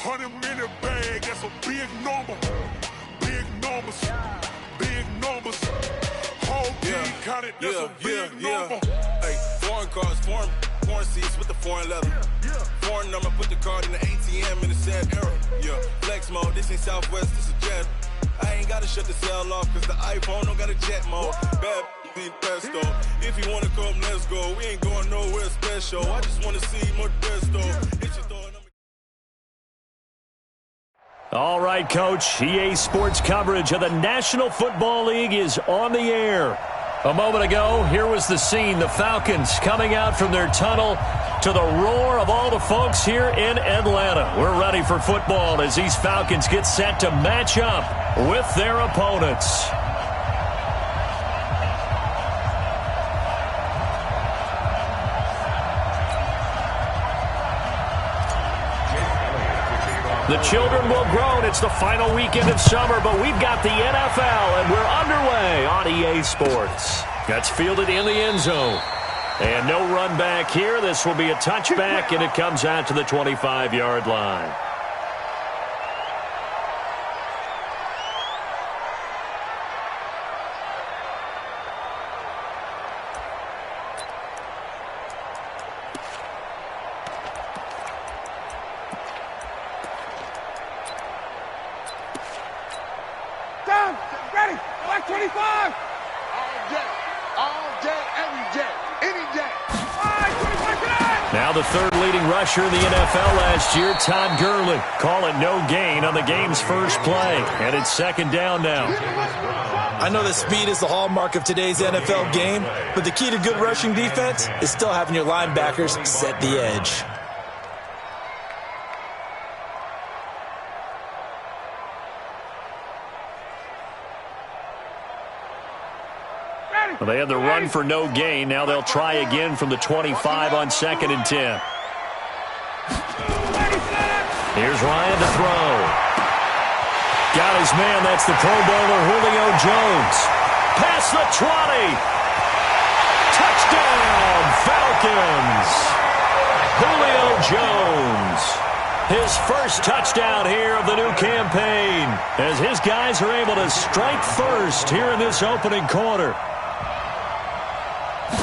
100 in the bag, that's a big number. Big numbers, big numbers. Whole team counted, that's a big number. Hey, foreign cars, foreign seats with the foreign leather. Foreign number, put the card in the ATM in the sad era. Yeah, flex mode, this ain't Southwest, this a jet. I ain't gotta shut the cell off, cause the iPhone don't got a jet mode. Bad ain't pesto. If you wanna come, let's go. We ain't going nowhere special. I just wanna see more Modesto. Hit your thought. All right, Coach. EA Sports coverage of the National Football League is on the air. A moment ago, here was the scene. The Falcons coming out from their tunnel to the roar of all the folks here in Atlanta. We're ready for football as these Falcons get set to match up with their opponents. The children will groan. It's the final weekend of summer, but we've got the NFL, and we're underway on EA Sports. That's fielded in the end zone. And no run back here. This will be a touchback, and it comes out to the 25-yard line. Ready, like 25. All day, every day, any day. Now the third leading rusher in the NFL last year, Todd Gurley. Call it no gain on the game's first play. And it's second down now. I know that speed is the hallmark of today's NFL game, but the key to good rushing defense is still having your linebackers set the edge. Well, they had the run for no gain. Now they'll try again from the 25 on 2nd and 10. Here's Ryan to throw. Got his man. That's the Pro Bowler Julio Jones. Past the 20. Touchdown, Falcons. Julio Jones. His first touchdown here of the new campaign as his guys are able to strike first here in this opening quarter.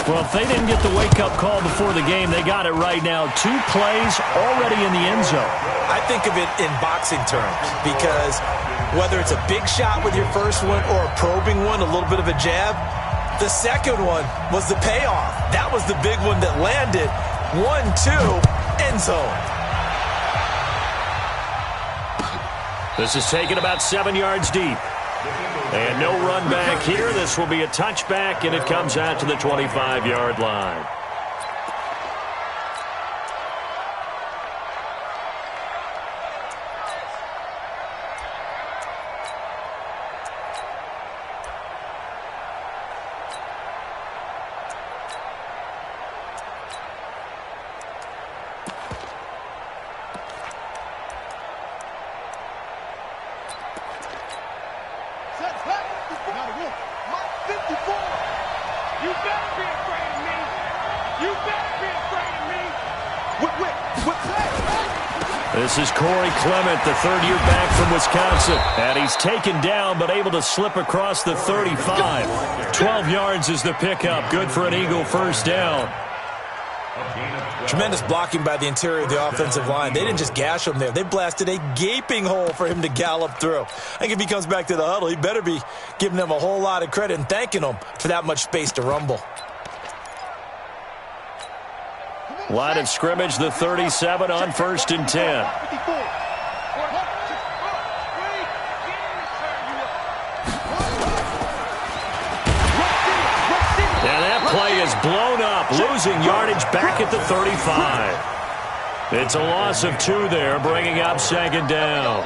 Well, if they didn't get the wake-up call before the game, they got it right now. 2 plays already in the end zone. I think of it in boxing terms because whether it's a big shot with your first one or a probing one, a little bit of a jab, the second one was the payoff. That was the big one that landed. 1-2, end zone. This is taken about 7 yards deep. And no run back here. This will be a touchback, and it comes out to the 25-yard line. This is Corey Clement, the third-year back from Wisconsin. And he's taken down but able to slip across the 35. 12 yards is the pickup. Good for an Eagle first down. Tremendous blocking by the interior of the offensive line. They didn't just gash him there. They blasted a gaping hole for him to gallop through. I think if he comes back to the huddle, he better be giving them a whole lot of credit and thanking them for that much space to rumble. Line of scrimmage, the 37 on 1st and 10. And that play is blown up, losing yardage back at the 35. It's a loss of 2 there, bringing up second down.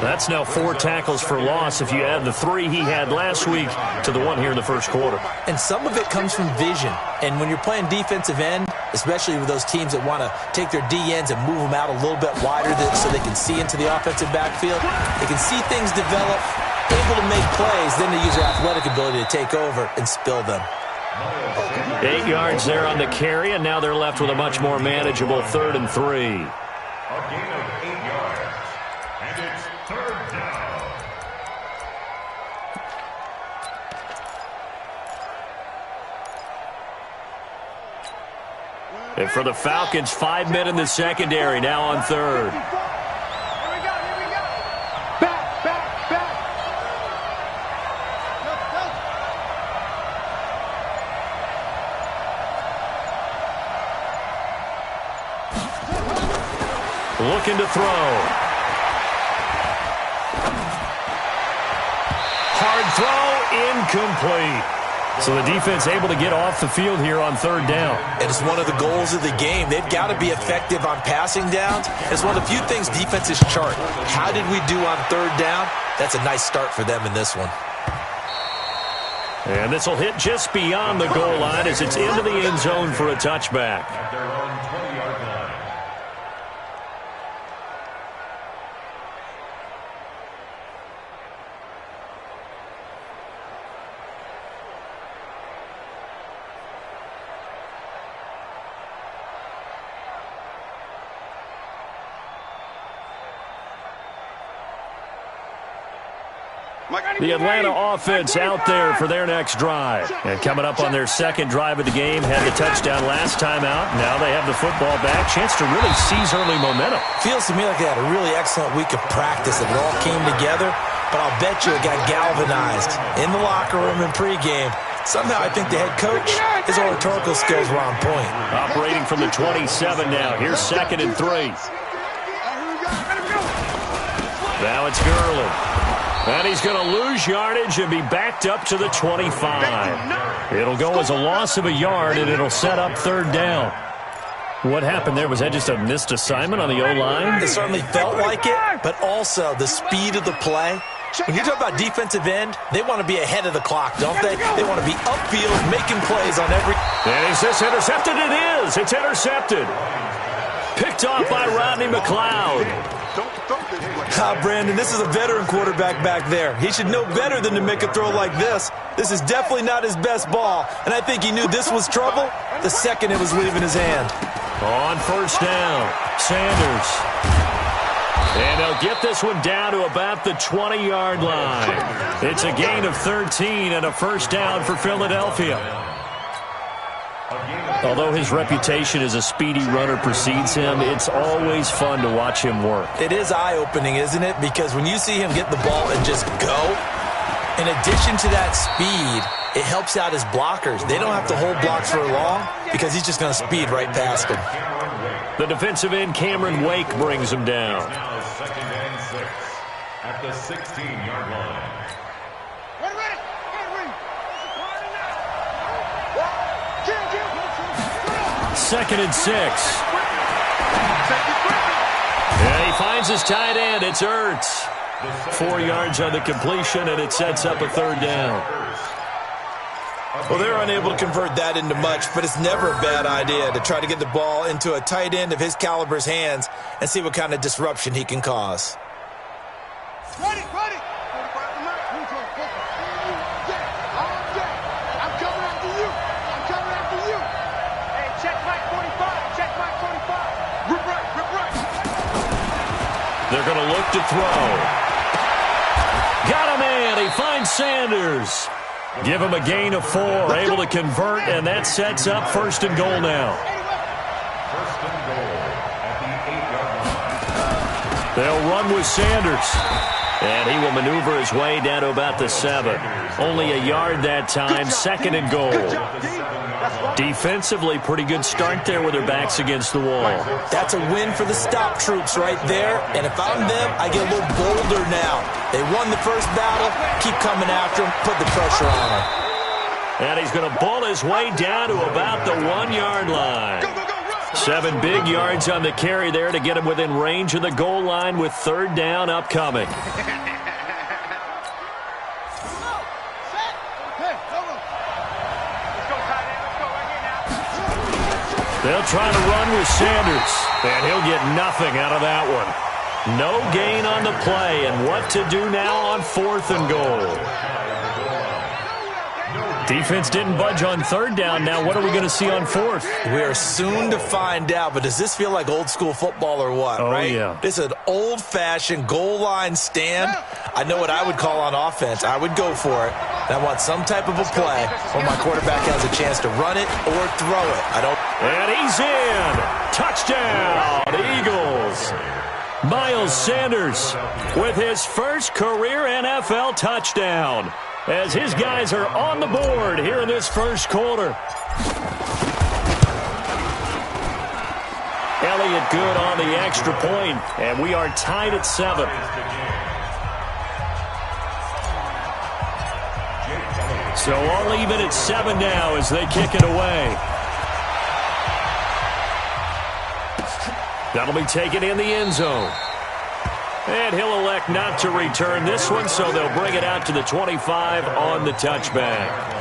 That's now 4 tackles for loss if you add the 3 he had last week to the 1 here in the first quarter. And some of it comes from vision. And when you're playing defensive end, especially with those teams that want to take their D-ends and move them out a little bit wider so they can see into the offensive backfield, they can see things develop, able to make plays, then they use their athletic ability to take over and spill them. 8 yards there on the carry, and now they're left with a much more manageable 3rd and 3. A gain of 8 yards. And it's third down. And for the Falcons, 5 men in the secondary, now on third. Looking to throw. Hard throw, incomplete. So the defense able to get off the field here on third down. And it's one of the goals of the game. They've got to be effective on passing downs. It's one of the few things defenses chart. How did we do on third down? That's a nice start for them in this one. And this will hit just beyond the goal line as it's into the end zone for a touchback. At their own 20-yard line. The Atlanta offense out there for their next drive. And coming up on their second drive of the game, had the touchdown last time out. Now they have the football back. Chance to really seize early momentum. Feels to me like they had a really excellent week of practice and it all came together. But I'll bet you it got galvanized in the locker room and pregame. Somehow I think the head coach, his oratorical skills were on point. Operating from the 27 now. Here's 2nd and 3. Now it's Gurley. And he's going to lose yardage and be backed up to the 25. It'll go as a loss of a yard, and it'll set up third down. What happened there? Was that just a missed assignment on the O-line? It certainly felt like it, but also the speed of the play. When you talk about defensive end, they want to be ahead of the clock, don't they? They want to be upfield, making plays on every... And is this intercepted? It is. It's intercepted. Picked off by Rodney McLeod. Brandon, this is a veteran quarterback back there. He should know better than to make a throw like this. This is definitely not his best ball, and I think he knew this was trouble the second it was leaving his hand. On first down, Sanders. And they'll get this one down to about the 20-yard line. It's a gain of 13 and a first down for Philadelphia. Although his reputation as a speedy runner precedes him, it's always fun to watch him work. It is eye-opening, isn't it? Because when you see him get the ball and just go, in addition to that speed, it helps out his blockers. They don't have to hold blocks for long because he's just going to speed right past them. The defensive end, Cameron Wake, brings him down. Now 2nd and 6 at the 16-yard line. 2nd and 6. And he finds his tight end. It's Ertz. 4 yards on the completion, and it sets up a third down. Well, they're unable to convert that into much, but it's never a bad idea to try to get the ball into a tight end of his caliber's hands and see what kind of disruption he can cause. Ready. I'm coming after you. Hey, check Mike 45. Check Mike 45. Rip right. They're going to look to throw. Got a man. He finds Sanders. Give him a gain of 4. Able to convert, and that sets up 1st and goal now. 1st and goal at the 8-yard line. They'll run with Sanders. And he will maneuver his way down to about the 7. Only a yard that time. 2nd and goal. Defensively, pretty good start there with their backs against the wall. That's a win for the stop troops right there. And if I'm them, I get a little bolder now. They won the first battle. Keep coming after them. Put the pressure on them. And he's going to bull his way down to about the 1-yard line. 7 big yards on the carry there to get him within range of the goal line with third down upcoming. They'll try to run with Sanders, and he'll get nothing out of that one. No gain on the play, and what to do now on 4th and goal. Defense didn't budge on third down. Now what are we going to see on fourth? We are soon to find out, but does this feel like old school football or what, right? Yeah. This is an old-fashioned goal line stand. I know what I would call on offense. I would go for it. And I want some type of a play where my quarterback has a chance to run it or throw it. And he's in. Touchdown, Eagles. Miles Sanders with his first career NFL touchdown, as his guys are on the board here in this first quarter. Elliott good on the extra point, and we are tied at 7. So all even at 7 now as they kick it away. That'll be taken in the end zone. And he'll elect not to return this one, so they'll bring it out to the 25 on the touchback.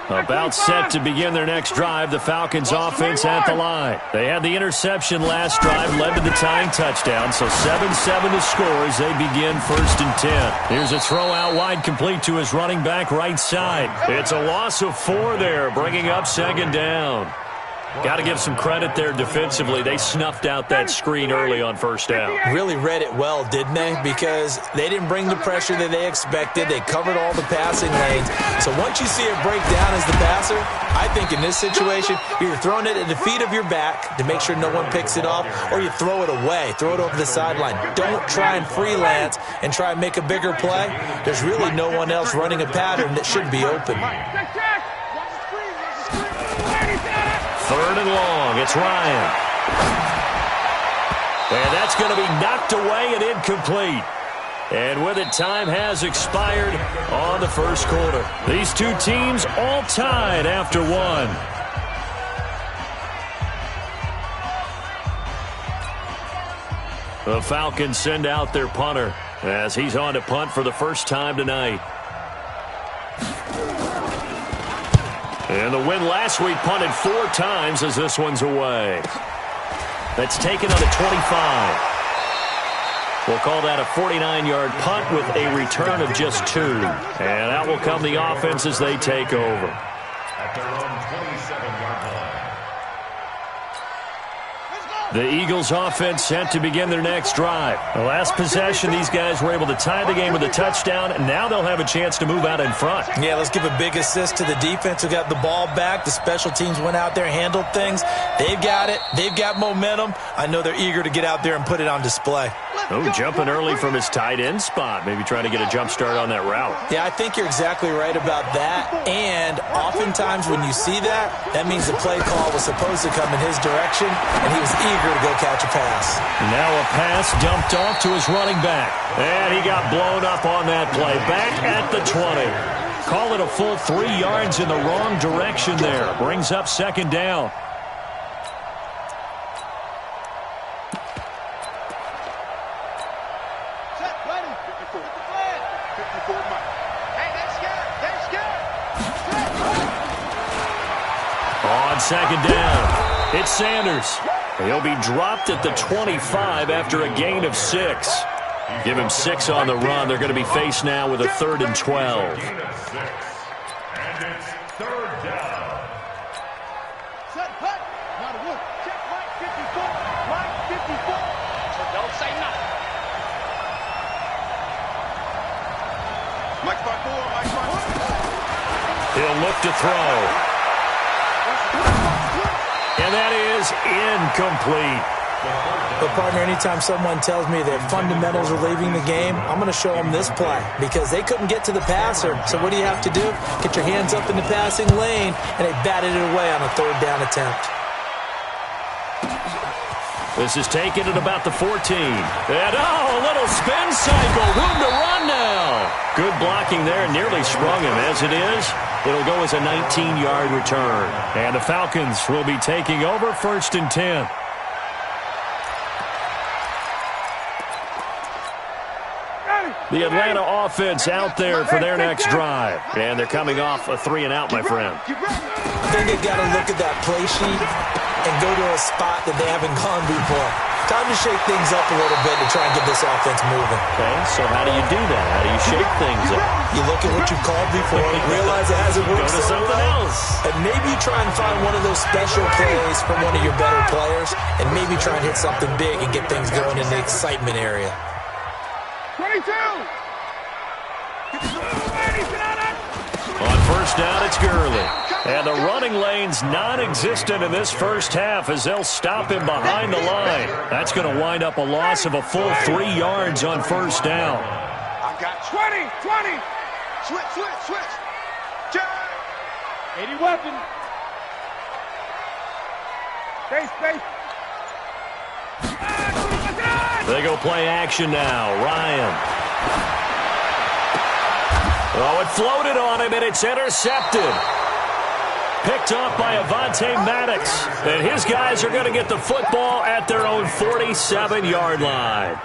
About set to begin their next drive, the Falcons offense at the line. They had the interception last drive, led to the tying touchdown, so 7-7 to score as they begin 1st and 10. Here's a throw out wide, complete to his running back right side. It's a loss of 4 there, bringing up 2nd down. Got to give some credit there defensively. They snuffed out that screen early on 1st down. Really read it well, didn't they? Because they didn't bring the pressure that they expected. They covered all the passing lanes. So once you see it break down as the passer, I think in this situation, you're throwing it at the feet of your back to make sure no one picks it off, or you throw it away, throw it over the sideline. Don't try and freelance and try and make a bigger play. There's really no one else running a pattern that should be open. 3rd and long. It's Ryan. And that's going to be knocked away and incomplete. And with it, time has expired on the first quarter. These two teams all tied after 1. The Falcons send out their punter as he's on to punt for the first time tonight. And the win last week punted 4 times as this one's away. That's taken on the 25. We'll call that a 49-yard punt with a return of just 2. And out will come the offense as they take over. At their own 27-yard line. The Eagles offense set to begin their next drive. The last possession, these guys were able to tie the game with a touchdown, and now they'll have a chance to move out in front. Yeah, let's give a big assist to the defense who got the ball back. The special teams went out there, handled things. They've got it. They've got momentum. I know they're eager to get out there and put it on display. Oh, jumping early from his tight end spot. Maybe trying to get a jump start on that route. Yeah, I think you're exactly right about that. And oftentimes when you see that, that means the play call was supposed to come in his direction, and he was eager to go catch a pass. Now a pass dumped off to his running back. And he got blown up on that play. Back at the 20. Call it a full 3 yards in the wrong direction there. Brings up 2nd down. On 2nd down, it's Sanders. He'll be dropped at the 25 after a gain of 6. Give him 6 on the run. They're going to be faced now with a 3rd and 12. And it's 3rd down. Set, put. Not a look. Check right 54. Right 54. So don't say nothing. Mike by 4. Mike by 4. He'll look to throw. And that is incomplete. But, partner, anytime someone tells me their fundamentals are leaving the game, I'm going to show them this play because they couldn't get to the passer. So what do you have to do? Get your hands up in the passing lane, and they batted it away on a 3rd down attempt. This is taken at about the 14. And, a little spin cycle. Room to run now. Good blocking there. Nearly sprung him. As it is, it'll go as a 19-yard return. And the Falcons will be taking over 1st and 10. Got it. The Atlanta offense out there for their next drive. And they're coming off a 3-and-out, my friend. I think they've got to look at that play sheet and go to a spot that they haven't gone before. Time to shake things up a little bit to try and get this offense moving. Okay, so how do you do that? How do you shake things up? You look at what you've called before, realize it hasn't worked Go to something else. And maybe you try and find one of those special plays from one of your better players, and maybe try and hit something big and get things going in the excitement area. 22! On first down, it's Gurley. And the running lane's non-existent in this first half as they'll stop him behind the line. That's going to wind up a loss of a full 3 yards on first down. I got 20! Switch! 80 weapon. Space. They go play action now. Ryan. Oh, it floated on him, and it's intercepted. Picked off by Avonte Maddox. And his guys are going to get the football at their own 47-yard line.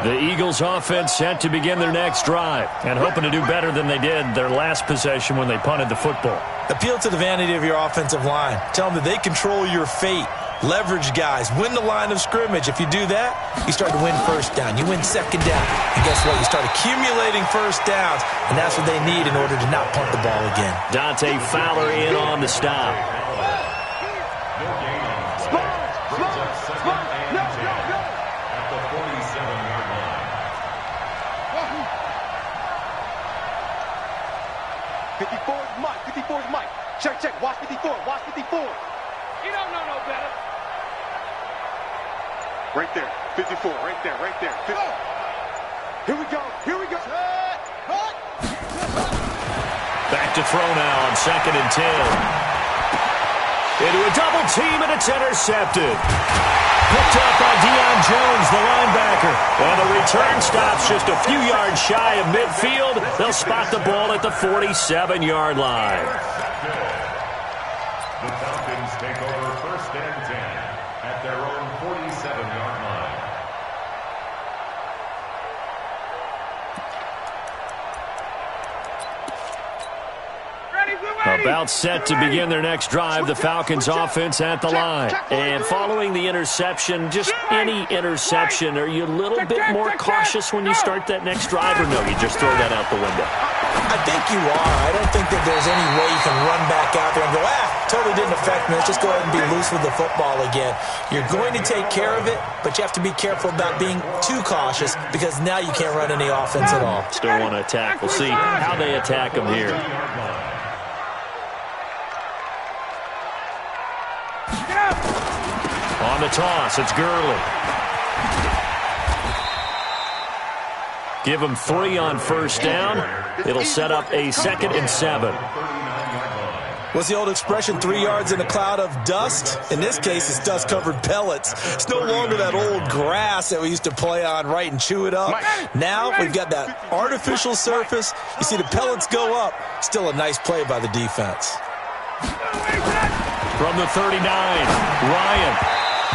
The Eagles offense set to begin their next drive and hoping to do better than they did their last possession when they punted the football. Appeal to the vanity of your offensive line. Tell them that they control your fate. Leverage guys. Win the line of scrimmage. If you do that, you start to win first down. You win second down. And guess what? You start accumulating first downs, and that's what they need in order to not punt the ball again. Dante Fowler in on the stop. Mike. Check. Watch 54. You don't know no better. Right there. 54. Right there. 50. Here we go. Back to throw now on 2nd and 10. Into a double team, and it's intercepted. Picked up by Deion Jones, the linebacker. And the return stops just a few yards shy of midfield. They'll spot the ball at the 47-yard line. The Falcons take over 1st and 10 at their own 47-yard line. About set to begin their next drive, the Falcons offense at the line. And following the interception, just any interception, are you a little bit more cautious when you start that next drive, or no, you just throw that out the window? I think you are. I don't think that there's any way you can run back out there and go, totally didn't affect me. Let's just go ahead and be loose with the football again. You're going to take care of it, but you have to be careful about being too cautious because now you can't run any offense at all. Still want to attack. We'll see how they attack them here. On the toss, it's Gurley. Give him 3 on first down. It'll set up a 2nd and 7. What's the old expression, 3 yards in a cloud of dust? In this case, it's dust-covered pellets. It's no longer that old grass that we used to play on, right, and chew it up. Now we've got that artificial surface. You see the pellets go up. Still a nice play by the defense. From the 39, Ryan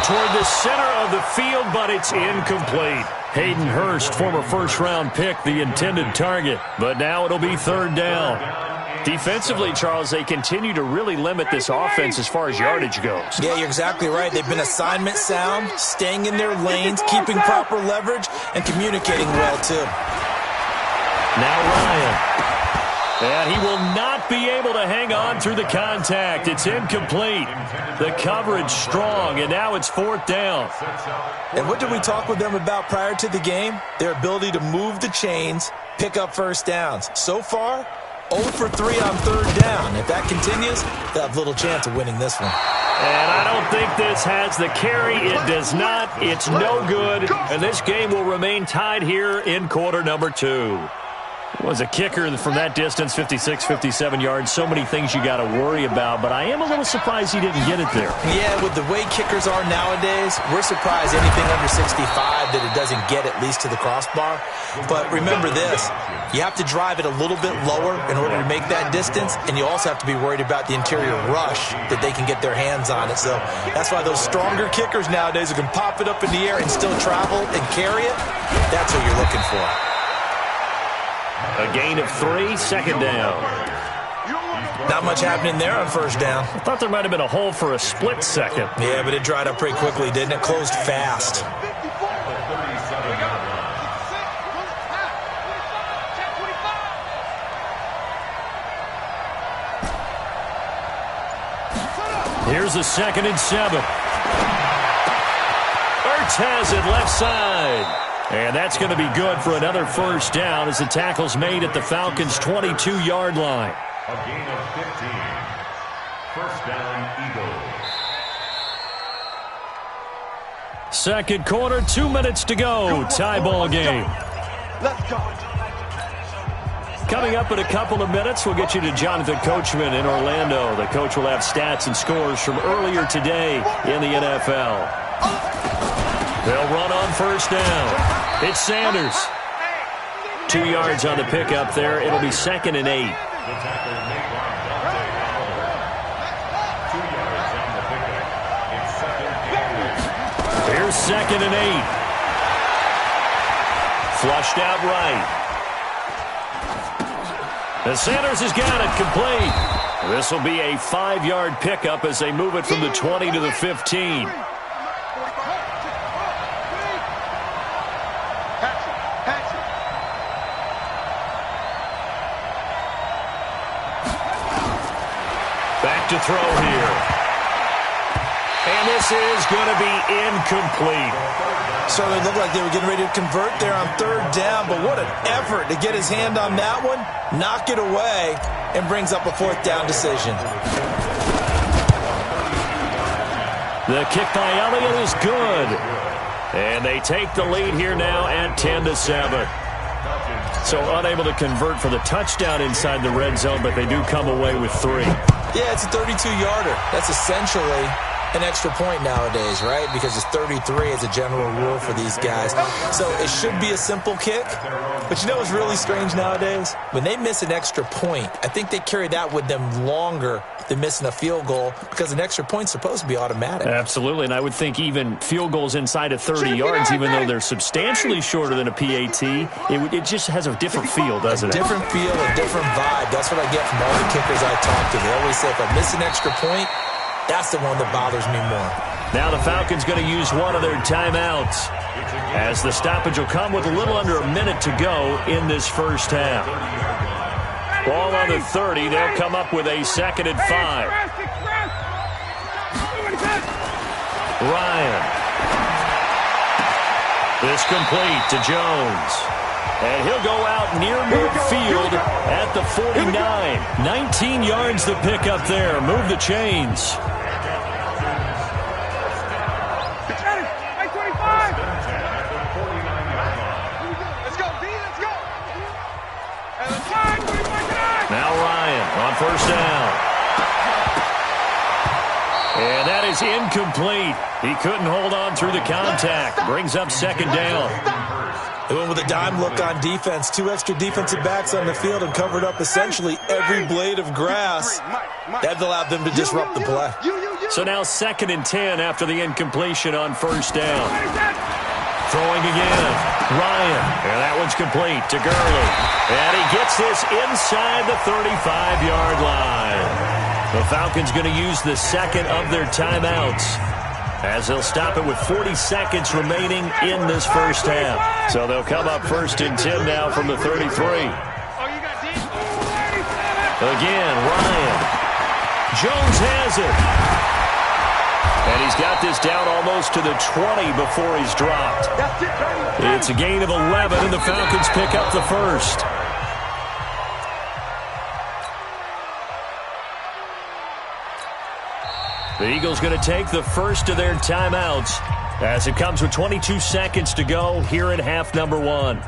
toward the center of the field, but it's incomplete. Hayden Hurst, former first-round pick, the intended target. But now it'll be 3rd down. Defensively, Charles, they continue to really limit this offense as far as yardage goes. Yeah, you're exactly right. They've been assignment sound, staying in their lanes, keeping proper leverage, and communicating well, too. Now Ryan. And he will not be able to hang on through the contact. It's incomplete. The coverage strong, and now it's 4th down. And what did we talk with them about prior to the game? Their ability to move the chains, pick up first downs. So far, 0 for 3 on 3rd down. If that continues, they'll have little chance of winning this one. And I don't think this has the carry. It does not. It's no good. And this game will remain tied here in quarter number 2. Was a kicker from that distance, 56, 57 yards. So many things you got to worry about, but I am a little surprised he didn't get it there. Yeah, with the way kickers are nowadays, we're surprised anything under 65 that it doesn't get at least to the crossbar. But remember this, you have to drive it a little bit lower in order to make that distance, and you also have to be worried about the interior rush that they can get their hands on it. So that's why those stronger kickers nowadays who can pop it up in the air and still travel and carry it, that's what you're looking for. A gain of 3, second down. Not much happening there on first down. I thought there might have been a hole for a split second. Yeah, but it dried up pretty quickly, didn't it? Closed fast. Here's a 2nd and 7. Ertz has it left side. And that's going to be good for another first down as the tackle's made at the Falcons' 22-yard line. A gain of 15. First down, Eagles. Second quarter, 2 minutes to go. Tie ball game. Let's go. Coming up in a couple of minutes, we'll get you to Jonathan Coachman in Orlando. The coach will have stats and scores from earlier today in the NFL. They'll run on first down. It's Sanders. 2 yards on the pickup there. It'll be 2nd and 8. The tackle made by Dante Fowler. 2 yards on the pickup. It's 2nd and 8. Here's 2nd and 8. Flushed out right. And Sanders has got it complete. This will be a 5-yard pickup as they move it from the 20 to the 15. To throw here. And this is going to be incomplete. So it looked like they were getting ready to convert there on third down, but what an effort to get his hand on that one, knock it away, and brings up a 4th down decision. The kick by Elliott is good. And they take the lead here now at 10-7. So unable to convert for the touchdown inside the red zone, but they do come away with 3. Yeah, it's a 32-yarder. That's essentially an extra point nowadays, right? Because it's 33 as a general rule for these guys. So it should be a simple kick. But you know what's really strange nowadays? When they miss an extra point, I think they carry that with them longer than missing a field goal because an extra point's supposed to be automatic. Absolutely, and I would think even field goals inside of 30 yards, even though they're substantially shorter than a PAT, it just has a different feel, doesn't it? Different feel, a different vibe. That's what I get from all the kickers I talk to. They always say if I miss an extra point, that's the one that bothers me more. Now the Falcons going to use one of their timeouts as the stoppage will come with a little under a minute to go in this first half. Ball on the 30. They'll come up with a 2nd and 5. Ryan. This complete to Jones. And he'll go out near midfield at the 49. 19 yards to pick up there. Move the chains. Now Ryan on first down. And that is incomplete. He couldn't hold on through the contact. Brings up 2nd down. They went with a dime look on defense. 2 extra defensive backs on the field and covered up essentially every blade of grass. That allowed them to disrupt the play. So now 2nd and 10 after the incompletion on first down. Throwing again. Ryan. And that one's complete to Gurley. And he gets this inside the 35-yard line. The Falcons going to use the 2nd of their timeouts as they'll stop it with 40 seconds remaining in this first half. So they'll come up 1st and 10 now from the 33. Again, Ryan. Jones has it. And he's got this down almost to the 20 before he's dropped. It's a gain of 11, and the Falcons pick up the first. The Eagles going to take the first of their timeouts as it comes with 22 seconds to go here in half number 1.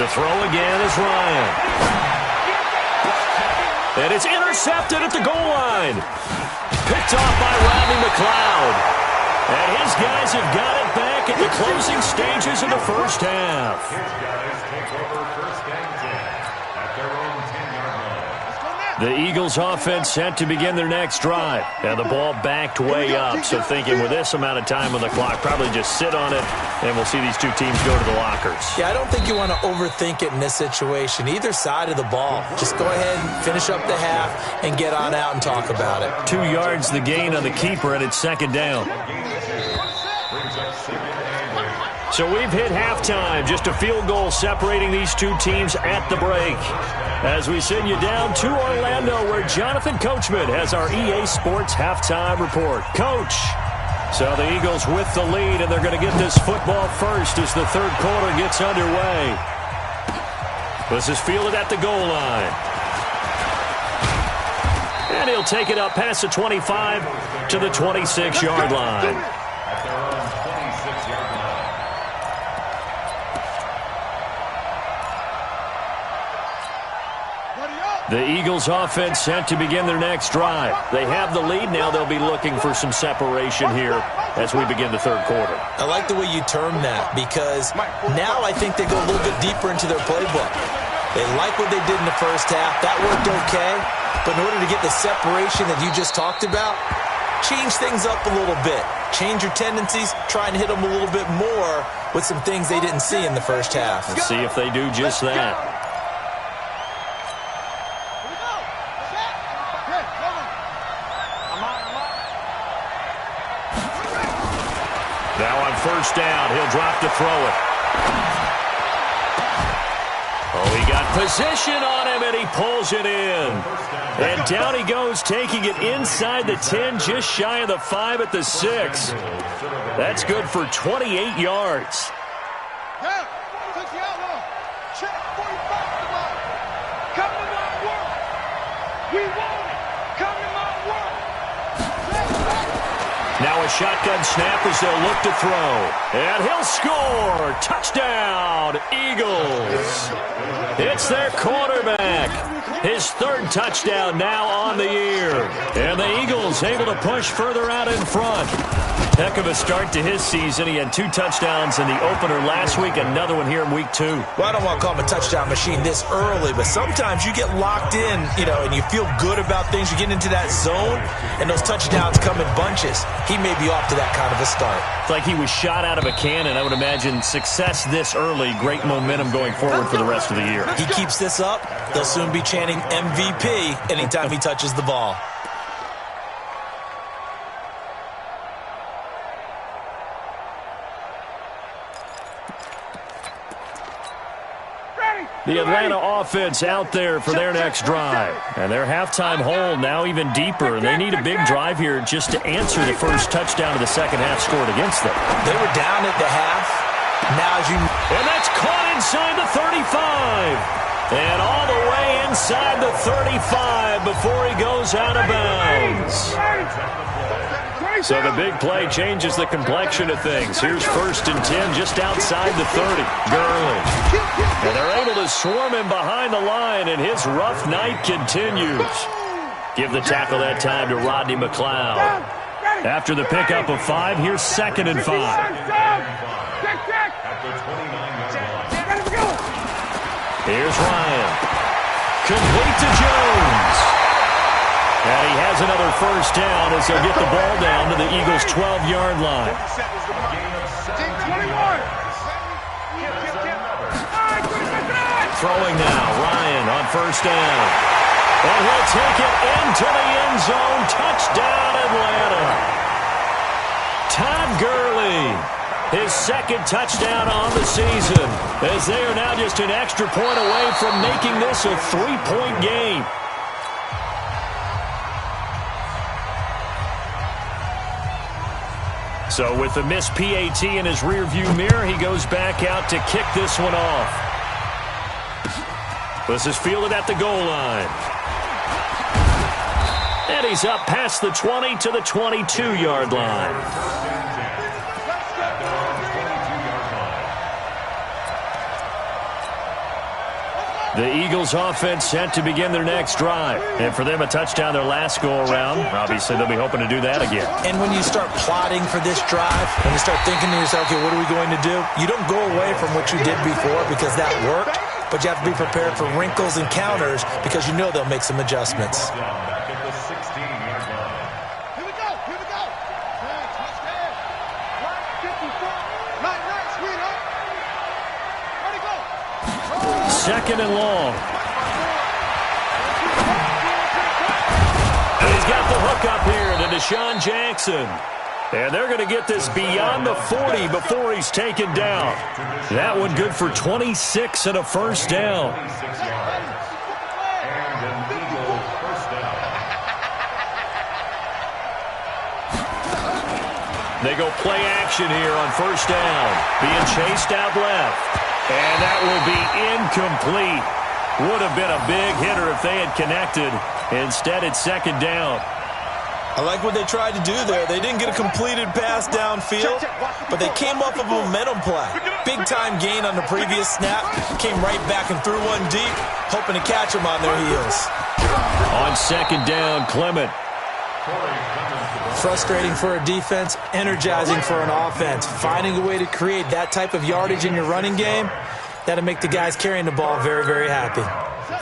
The throw again is Ryan. And it's intercepted at the goal line. Picked off by Rodney McLeod. And his guys have got it back at the closing stages of the first half. His guys take over first and 10 at their own 10-yard line. The Eagles offense set to begin their next drive. And the ball backed way up. So thinking with this amount of time on the clock, probably just sit on it, and we'll see these two teams go to the lockers. Yeah, I don't think you want to overthink it in this situation. Either side of the ball. Just go ahead and finish up the half and get on out and talk about it. 2 yards the gain on the keeper, and it's second down. So we've hit halftime. Just a field goal separating these two teams at the break. As we send you down to Orlando, where Jonathan Coachman has our EA Sports halftime report. Coach. So the Eagles with the lead, and they're going to get this football first as the third quarter gets underway. This is fielded at the goal line. And he'll take it up past the 25 to the 26-yard line. At their own 26-yard line. The Eagles offense set to begin their next drive. They have the lead now. They'll be looking for some separation here as we begin the third quarter. I like the way you term that, because now I think they go a little bit deeper into their playbook. They like what they did in the first half. That worked okay. But in order to get the separation that you just talked about, change things up a little bit. Change your tendencies. Try and hit them a little bit more with some things they didn't see in the first half. Let's see if they do just that. Now on first down, he'll drop to throw it. Oh, he got position on him, and he pulls it in. And down he goes, taking it inside the 10, just shy of the 5 at the 6. That's good for 28 yards. Now a shotgun snap as they'll look to throw. And he'll score. Touchdown, Eagles. It's their quarterback. His third touchdown now on the year. And the Eagles able to push further out in front. Heck of a start to his season. He had 2 touchdowns in the opener last week, another one here in week 2. Well, I don't want to call him a touchdown machine this early, but sometimes you get locked in, and you feel good about things. You get into that zone, and those touchdowns come in bunches. He may be off to that kind of a start. It's like he was shot out of a cannon. I would imagine success this early, great momentum going forward for the rest of the year. He keeps this up, they'll soon be chanting MVP anytime he touches the ball. The Atlanta offense out there for their next drive. And their halftime hole now even deeper. And they need a big drive here just to answer the first touchdown of the second half scored against them. They were down at the half. And that's caught inside the 35. And all the way inside the 35 before he goes out of bounds. So the big play changes the complexion of things. Here's 1st and 10 just outside the 30. Gurley. And they're able to swarm him behind the line, and his rough night continues. Give the tackle that time to Rodney McLeod. After the pickup of 5, here's 2nd and 5. Here's Ryan. Complete to Jones. And he has another first down as they'll get the ball down to the Eagles' 12-yard line. Throwing now, Ryan on first down. And he'll take it into the end zone. Touchdown, Atlanta. Todd Gurley, his 2nd touchdown on the season, as they are now just an extra point away from making this a 3-point game. So with the missed PAT in his rearview mirror, he goes back out to kick this one off. This is fielded at the goal line. And he's up past the 20 to the 22-yard line. The Eagles offense set to begin their next drive. And for them, a touchdown their last go-around. Obviously, they'll be hoping to do that again. And when you start plotting for this drive, when you start thinking to yourself, okay, what are we going to do? You don't go away from what you did before because that worked, but you have to be prepared for wrinkles and counters because you know they'll make some adjustmts. Back at the 16-yard line. Here we go. Touchdown. Line 54. Line right, sweetheart. Ready, go. Second and long. And he's got the hook up here to Deshaun Jackson. And they're going to get this beyond the 40 before he's taken down. That one good for 26 and a first down. 26 yards. And an Eagle first down. They go play action here on first down. Being chased out left. And that will be incomplete. Would have been a big hitter if they had connected. Instead, it's second down. I like what they tried to do there. They didn't get a completed pass downfield, but they came off of a momentum play. Big-time gain on the previous snap. Came right back and threw one deep, hoping to catch them on their heels. On second down, Clement. Frustrating for a defense, energizing for an offense. Finding a way to create that type of yardage in your running game, that'll make the guys carrying the ball very, very happy.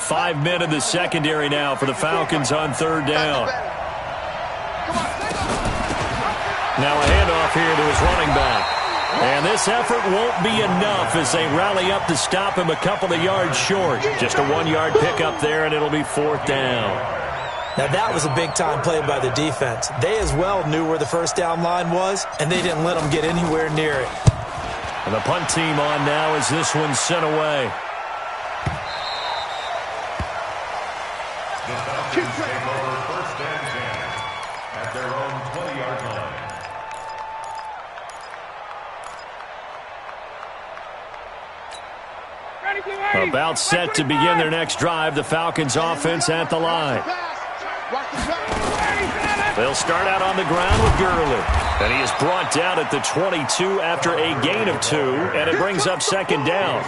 5 men in the secondary now for the Falcons on third down. Now a handoff here to his running back. And this effort won't be enough as they rally up to stop him a couple of yards short. Just a 1-yard pickup there, and it'll be fourth down. Now that was a big-time play by the defense. They as well knew where the first down line was, and they didn't let them get anywhere near it. And the punt team on now as this one's sent away. The Falcons take over first and 10 at their own 20-yard line. About set to begin their next drive, the Falcons offense at the line. They'll start out on the ground with Gurley. And he is brought down at the 22 after a gain of 2, and it brings up second down.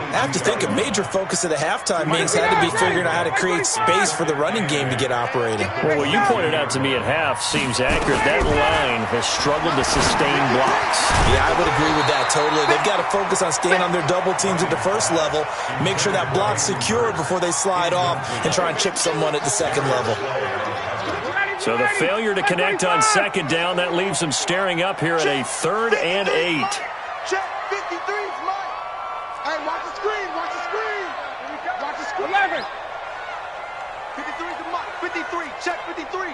I have to think a major focus of the halftime meetings had to be figuring out how to create space for the running game to get operating. Well, what you pointed out to me at half seems accurate. That line has struggled to sustain blocks. Yeah, I would agree with that totally. They've got to focus on staying on their double teams at the first level, make sure that block's secure before they slide off and try and chip someone at the second level. So the failure to connect on second down, that leaves them staring up here at a 3rd and 8. Check 53's mine. Hey, watch the screen. Watch the screen. 11. 53's the mark. 53. Check 53.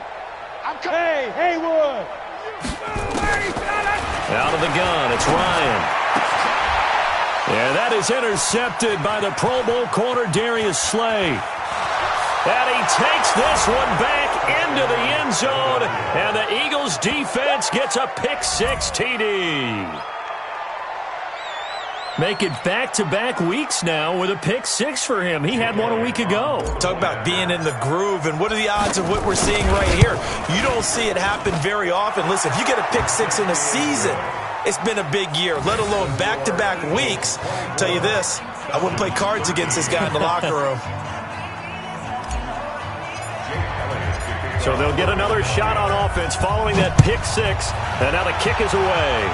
I'm coming. Hey, Haywood. Out of the gun, it's Ryan. And that is intercepted by the Pro Bowl corner Darius Slay. And he takes this one back into the end zone, and the Eagles defense gets a pick-6 TD. Make it back-to-back weeks now with a pick-6 for him. He had one a week ago. Talk about being in the groove, and what are the odds of what we're seeing right here? You don't see it happen very often. Listen, if you get a pick-6 in a season, it's been a big year, let alone back-to-back weeks. I'll tell you this, I wouldn't play cards against this guy in the locker room. So they'll get another shot on offense following that pick-6, and now the kick is away.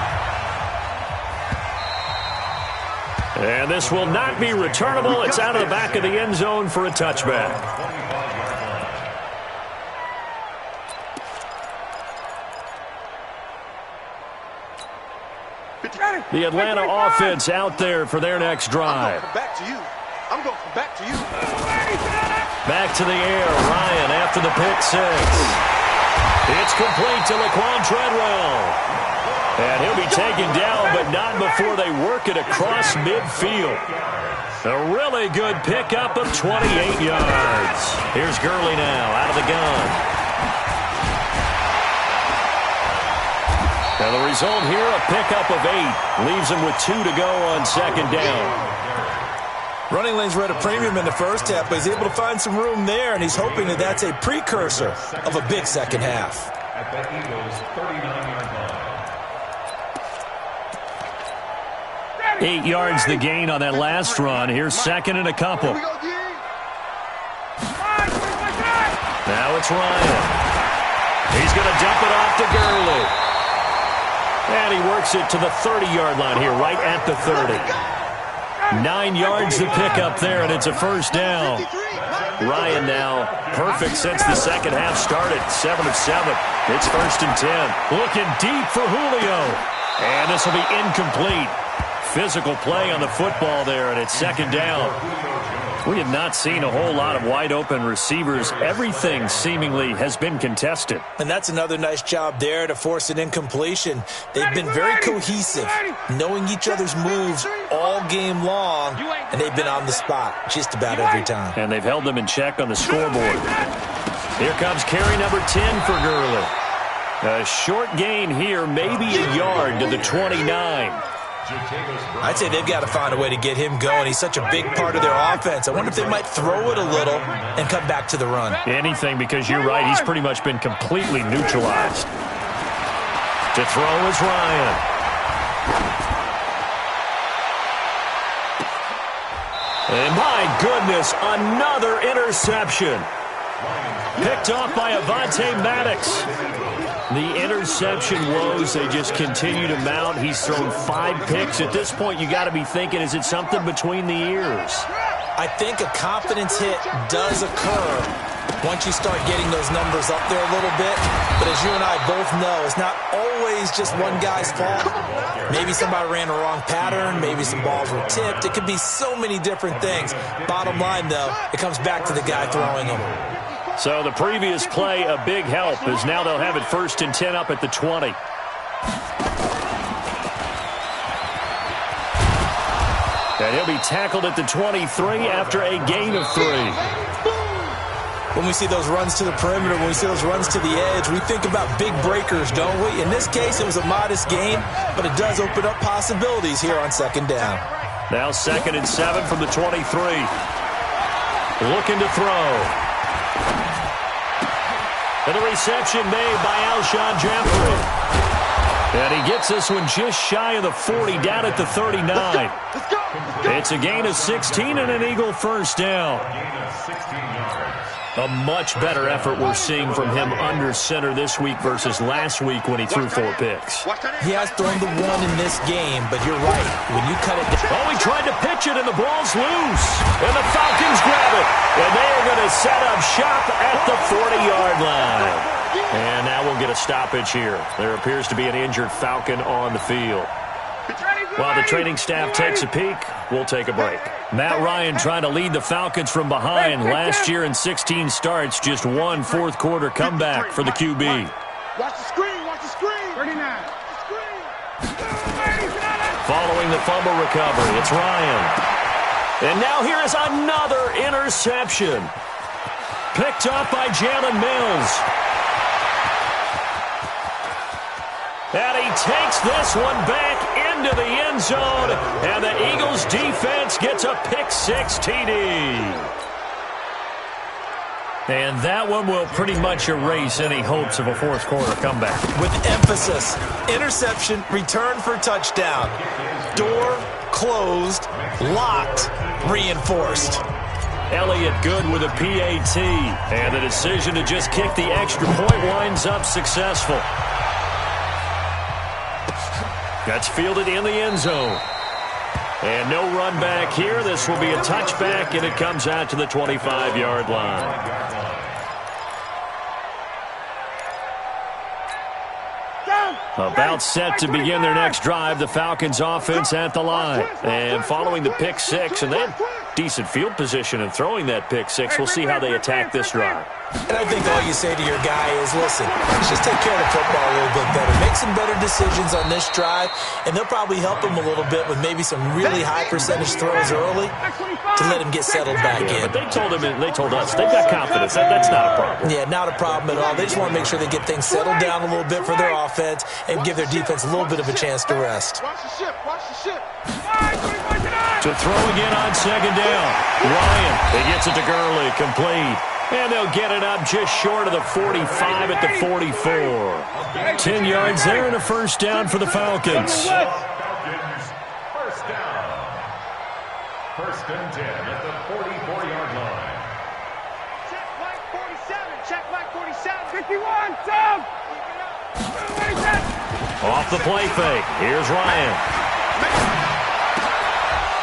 And this will not be returnable. It's out of the back of the end zone for a touchback. The Atlanta offense out there for their next drive. I'm going back to you. Back to the air. Ryan after the pick-6. It's complete to Laquan Treadwell. And he'll be taken down, but not before they work it across midfield. A really good pickup of 28 yards. Here's Gurley now out of the gun. And the result here, a pickup of 8. Leaves him with 2 to go on second down. Running lanes were at a premium in the first half, but he's able to find some room there, and he's hoping that that's a precursor of a big second half. At the Eagles' 39-yard line. 8 yards the gain on that last run. Here's second and a couple. Now it's Ryan. He's going to dump it off to Gurley. And he works it to the 30-yard line here, right at the 30. 9 yards to pick up there, and it's a first down. Ryan now perfect since the second half started. 7 of 7. It's first and 10. Looking deep for Julio. And this will be incomplete. Physical play on the football there, and it's second down. We have not seen a whole lot of wide-open receivers. Everything seemingly has been contested. And that's another nice job there to force an incompletion. They've been very cohesive, knowing each other's moves all game long, and they've been on the spot just about every time. And they've held them in check on the scoreboard. Here comes carry number 10 for Gurley. A short gain here, maybe a yard to the 29. I'd say they've got to find a way to get him going. He's such a big part of their offense. I wonder if they might throw it a little and come back to the run. Anything, because you're right. He's pretty much been completely neutralized. To throw is Ryan. And my goodness, another interception. Picked off by Avonte Maddox. The interception woes, they just continue to mount. He's thrown 5 picks. At this point, you got to be thinking, is it something between the ears? I think a confidence hit does occur once you start getting those numbers up there a little bit. But as you and I both know, it's not always just one guy's fault. Maybe somebody ran a wrong pattern. Maybe some balls were tipped. It could be so many different things. Bottom line, though, it comes back to the guy throwing them. So the previous play, a big help, as now they'll have it first and 10 up at the 20. And he'll be tackled at the 23 after a gain of 3. When we see those runs to the perimeter, when we see those runs to the edge, we think about big breakers, don't we? In this case, it was a modest gain, but it does open up possibilities here on second down. Now second and 7 from the 23. Looking to throw. And the reception made by Alshon Jeffrey. And he gets this one just shy of the 40, down at the 39. It's a gain of 16 and an Eagle first down. A much better effort we're seeing from him under center this week versus last week when he threw 4 picks. He has thrown the 1 in this game, but you're right. When you cut it down. Oh, he tried to pitch it, and the ball's loose. And the Falcons grab it. And they are going to set up shop at the 40-yard line. And now we'll get a stoppage here. There appears to be an injured Falcon on the field. While the training staff takes a peek, we'll take a break. Matt Ryan trying to lead the Falcons from behind. Last year in 16 starts, just 1 fourth-quarter comeback for the QB. Watch the screen, watch the screen. 39. Following the fumble recovery, it's Ryan. And now here is another interception. Picked up by Jalen Mills. And he takes this one back into the end zone. And the Eagles defense gets a pick-6 TD. And that one will pretty much erase any hopes of a fourth-quarter comeback. With emphasis, interception, return for touchdown. Door closed, locked, reinforced. Elliott good with a PAT. And the decision to just kick the extra point winds up successful. That's fielded in the end zone. And no run back here. This will be a touchback, and it comes out to the 25-yard line. About set to begin their next drive, the Falcons offense at the line. And following the pick 6, and they have decent field position in throwing that pick 6. We'll see how they attack this drive. And I think all you say to your guy is, listen, let's just take care of the football a little bit better. Make some better decisions on this drive, and they'll probably help him a little bit with maybe some really high percentage throws early to let him get settled back in. But they told us they've got confidence. That's not a problem. Yeah, not a problem at all. They just want to make sure they get things settled down a little bit for their offense and give their defense a little bit of a chance to rest. Watch the ship, watch the ship. To throw again on second down. Ryan, he gets it to Gurley, complete. And they'll get it up just short of the 45 at the 44. 10 yards there and a first down for the Falcons. Falcons, first down. First and 10 at the 44-yard line. Check flag 47. Check flag 47. 51. Sam. Off the play fake. Here's Ryan.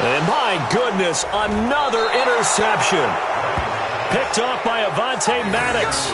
And my goodness, another interception. Picked off by Avonte Maddox.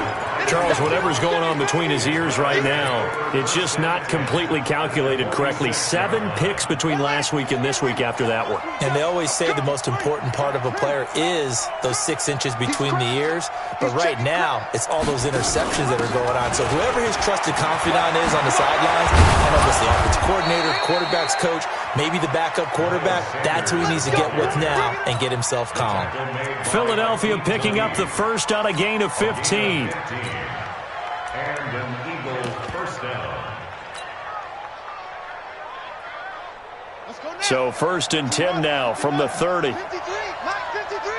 Charles, whatever's going on between his ears right now, it's just not completely calculated correctly. 7 picks between last week and this week after that one. And they always say the most important part of a player is those 6 inches between the ears. But right now, it's all those interceptions that are going on. So whoever his trusted confidant is on the sidelines, I know it's the offensive coordinator, quarterback's coach, maybe the backup quarterback, that's who he needs to get with now and get himself calm. Philadelphia picking up the first on a gain of 15. And an Eagle first down. So first and 10 now from the 30. 53. Mike 53.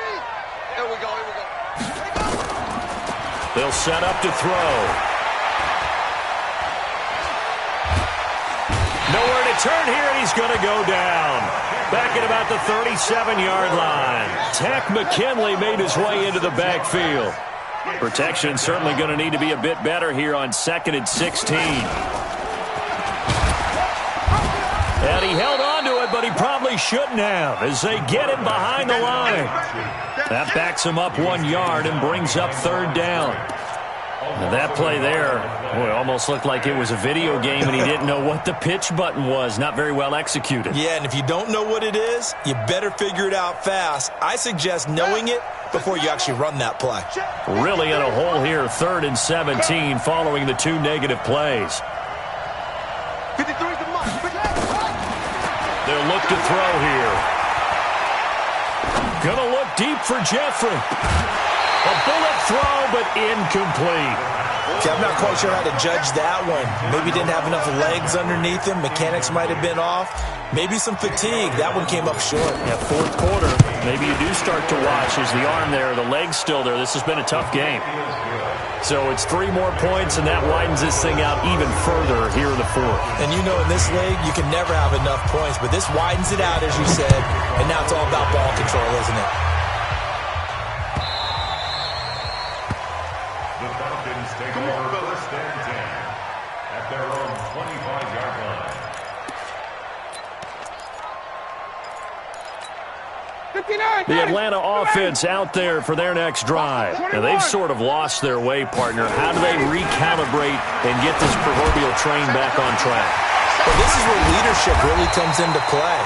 Here we go. They'll set up to throw. Nowhere to turn here, and he's going to go down. Back at about the 37-yard line. Tech McKinley made his way into the backfield. Protection certainly going to need to be a bit better here on 2nd and 16. And he held on to it, but he probably shouldn't have as they get him behind the line. That backs him up 1 yard and brings up 3rd down. And that play there, boy, almost looked like it was a video game and he didn't know what the pitch button was. Not very well executed. Yeah, and if you don't know what it is, you better figure it out fast. I suggest knowing it before you actually run that play. Really in a hole here, 3rd and 17 following the 2 negative plays. 53 to Mike. They'll look to throw here. Gonna look deep for Jeffrey. A bullet throw, but incomplete. Okay, I'm not quite sure how to judge that one. Maybe didn't have enough legs underneath him. Mechanics might have been off. Maybe some fatigue. That one came up short. Yeah, 4th quarter. Maybe you do start to watch. Is the arm there, the leg's still there. This has been a tough game. So it's 3 more points, and that widens this thing out even further here in the 4th. And you know in this league, you can never have enough points, but this widens it out, as you said, and now it's all about ball control, isn't it? The Falcons take over first and 10 at their own 25-yard line. 59. The Atlanta offense out there for their next drive. Now, they've sort of lost their way, partner. How do they recalibrate and get this proverbial train back on track? Well, this is where leadership really comes into play.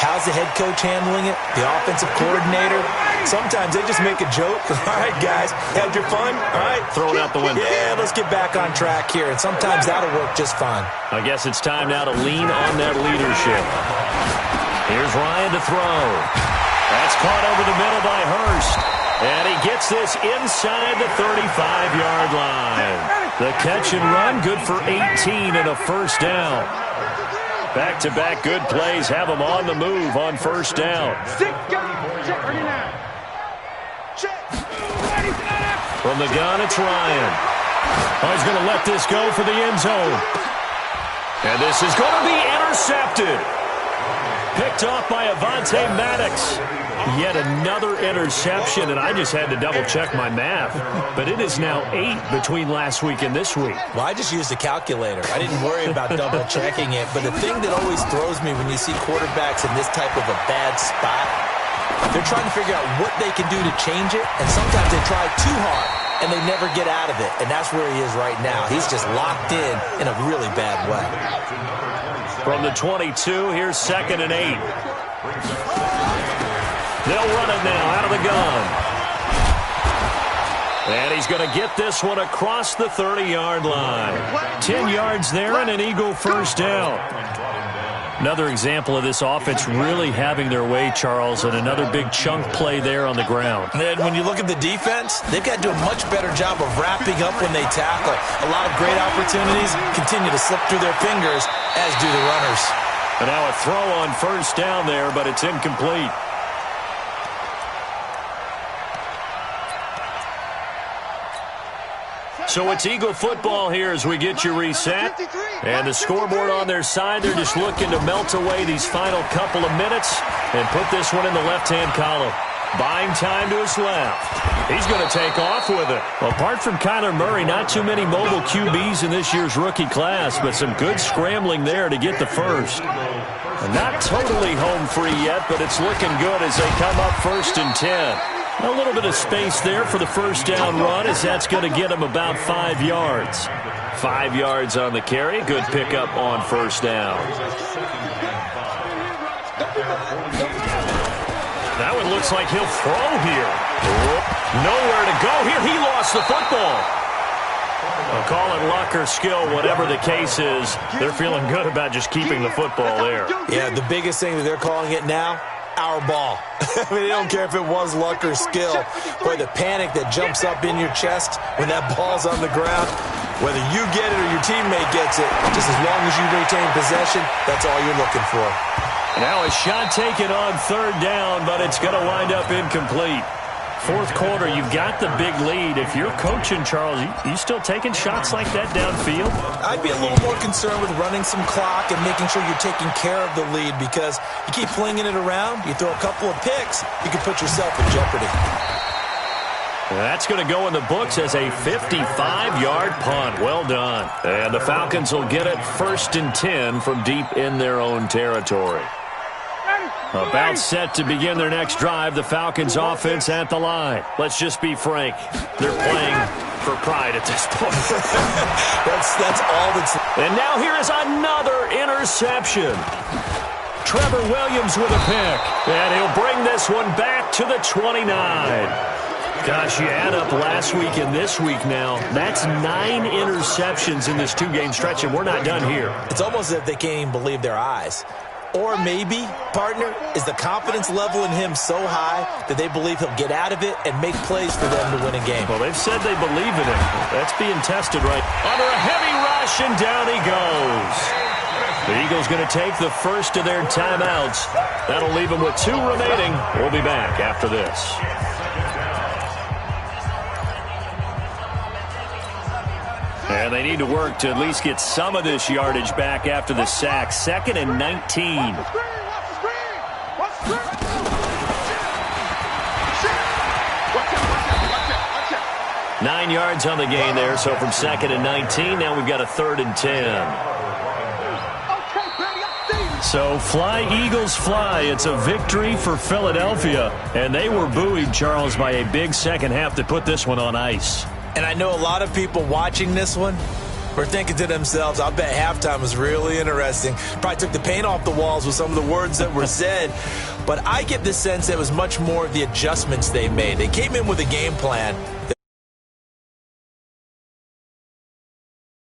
How's the head coach handling it? The offensive coordinator? Sometimes they just make a joke. All right, guys, had your fun? All right. Throw it out the window. Yeah, let's get back on track here. And sometimes that'll work just fine. I guess it's time now to lean on that leadership. Here's Ryan to throw. That's caught over the middle by Hurst. And he gets this inside the 35-yard line. The catch and run, good for 18 and a first down. Back-to-back good plays have him on the move on first down. From the gun, it's Ryan. Oh, he's going to let this go for the end zone. And this is going to be intercepted. Picked off by Avonte Maddox. Yet another interception, and I just had to double-check my math. But it is now 8 between last week and this week. Well, I just used a calculator. I didn't worry about double-checking it. But the thing that always throws me when you see quarterbacks in this type of a bad spot, they're trying to figure out what they can do to change it, and sometimes they try too hard, and they never get out of it. And that's where he is right now. He's just locked in a really bad way. From the 22, here's 2nd and 8. They'll run it now out of the gun. And he's going to get this one across the 30-yard line. 10 yards there and an Eagle first down. Another example of this offense really having their way, Charles, and another big chunk play there on the ground. And when you look at the defense, they've got to do a much better job of wrapping up when they tackle. A lot of great opportunities continue to slip through their fingers, as do the runners. And now a throw on first down there, but it's incomplete. So it's Eagle football here as we get you reset. And the scoreboard on their side, they're just looking to melt away these final couple of minutes and put this one in the left-hand column. Buying time to his left. He's going to take off with it. Well, apart from Kyler Murray, not too many mobile QBs in this year's rookie class, but some good scrambling there to get the first. Not totally home free yet, but it's looking good as they come up 1st and 10. A little bit of space there for the first down run, as that's going to get him about 5 yards. 5 yards on the carry. Good pickup on first down. That one looks like he'll throw here. Nowhere to go here. He lost the football. I'll call it luck or skill, whatever the case is. They're feeling good about just keeping the football there. Yeah, the biggest thing that they're calling it now, our ball. I mean, they don't care if it was luck or skill. Boy, the panic that jumps up in your chest when that ball's on the ground, whether you get it or your teammate gets it, just as long as you retain possession, that's all you're looking for. Now a shot taken on 3rd down, but it's going to wind up incomplete. 4th quarter, you've got the big lead. If you're coaching, Charles, you still taking shots like that downfield? I'd be a little more concerned with running some clock and making sure you're taking care of the lead, because you keep flinging it around, you throw a couple of picks, you can put yourself in jeopardy. That's going to go in the books as a 55-yard punt. Well done. And the Falcons will get it 1st and 10 from deep in their own territory. About set to begin their next drive, the Falcons offense at the line. Let's just be frank. They're playing for pride at this point. that's all that's... And now here is another interception. Trevor Williams with a pick. And he'll bring this one back to the 29. Gosh, you add up last week and this week now. That's 9 interceptions in this 2-game stretch, and we're not done here. It's almost as if they can't even believe their eyes. Or maybe, partner, is the confidence level in him so high that they believe he'll get out of it and make plays for them to win a game. Well, they've said they believe in him. That's being tested right. Under a heavy rush, and down he goes. The Eagles going to take the first of their timeouts. That'll leave them with 2 remaining. We'll be back after this. And they need to work to at least get some of this yardage back after the sack. 2nd and 19. 9 yards on the gain there, so from 2nd and 19, now we've got a 3rd and 10. So fly, Eagles, fly. It's a victory for Philadelphia. And they were buoyed, Charles, by a big second half to put this one on ice. And I know a lot of people watching this one were thinking to themselves, I bet halftime was really interesting. Probably took the paint off the walls with some of the words that were said. But I get the sense that it was much more of the adjustments they made. They came in with a game plan.